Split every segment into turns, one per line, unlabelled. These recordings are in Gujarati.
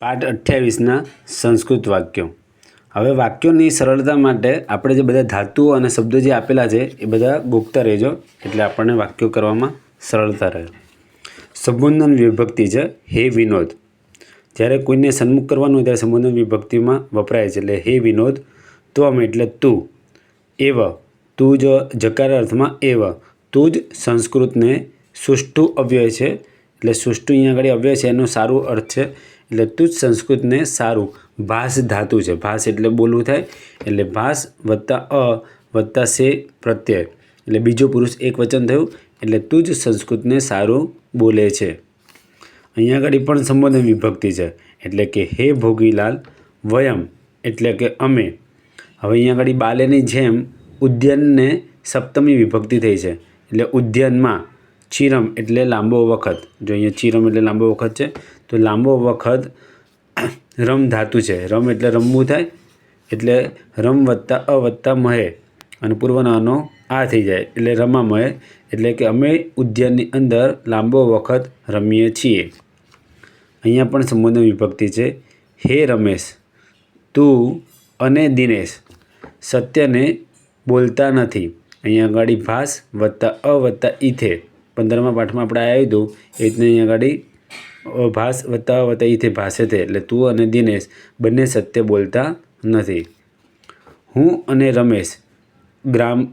પાઠ 28ના સંસ્કૃત વાક્યો. હવે વાક્યોની સરળતા માટે આપણે જે બધા ધાતુઓ અને શબ્દો જે આપેલા છે એ બધા ગોખતા રહેજો, એટલે આપણને વાક્યો કરવામાં સરળતા રહે. સંબોધન વિભક્તિ છે હે વિનોદ. જ્યારે કોઈને સન્મુખ કરવાનું હોય ત્યારે સંબોધન વિભક્તિમાં વપરાય છે. એટલે હે વિનોદ, ત્વમ એટલે તું, એવ તું જ જકાર અર્થમાં એવ, તું જ સંસ્કૃતને સુષ્ઠુ અવ્યય છે. એટલે સુષ્ઠુ અહીંયા આગળ અવ્યય છે, એનો સારું અર્થ છે. એટલે તું જ સંસ્કૃતને સારું. ભાસ ધાતુ છે, ભાસ એટલે બોલવું થાય, એટલે ભાસ વત્તા અ વત્તા સે પ્રત્યય, એટલે બીજો પુરુષ એક વચન થયું. એટલે તું જ સંસ્કૃતને સારું બોલે છે. અહીંયા આગળ પણ સંબોધન વિભક્તિ છે, એટલે કે હે ભોગીલાલ, વયમ એટલે કે અમે. હવે અહીંયા આગળ બાલેની જેમ ઉદ્યાનને સપ્તમી વિભક્તિ થઈ છે, એટલે ઉદ્યાનમાં. ચિરમ એટલે લાંબો વખત. જો અહીંયા ચિરમ એટલે લાંબો વખત છે, તો લાંબો વખત રમ ધાતુ છે. રમ એટલે રમવું થાય, એટલે રમ વત્તા અ વત્તા મહે, અને પૂર્વનાનો આ થઈ જાય એટલે રમામહે. એટલે કે અમે ઉદ્યાનની અંદર લાંબો વખત રમીએ છીએ. અહીંયા પણ સંબોધન વિભક્તિ છે. હે રમેશ, તું અને દિનેશ સત્યને બોલતા નથી. અહીંયા આગળ ભાસ વત્તા અ વત્તા ઈથે, 15મા પાઠમાં આપણે આવ્યું હતું એ રીતના અહીંયા આગળ ભાસ વત્તા અ વત્તા ઈથે ભાષે તે, એટલે તું અને દિનેશ બંને સત્ય બોલતા નથી. હું અને રમેશ ગ્રામ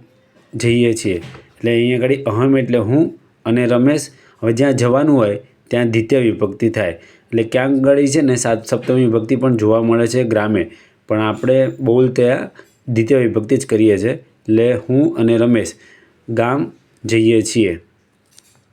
જઈએ છીએ. એટલે અહીંયા આગળ અહમ એટલે હું અને રમેશ. હવે જ્યાં જવાનું હોય ત્યાં દ્વિતીય વિભક્તિ થાય. એટલે ક્યાંક ગળી છે ને સપ્તમી વિભક્તિ પણ જોવા મળે છે ગ્રામે, પણ આપણે બોલ ત્યાં દ્વિતીય વિભક્તિ જ કરીએ છીએ. એટલે હું અને રમેશ ગામ જઈએ છીએ.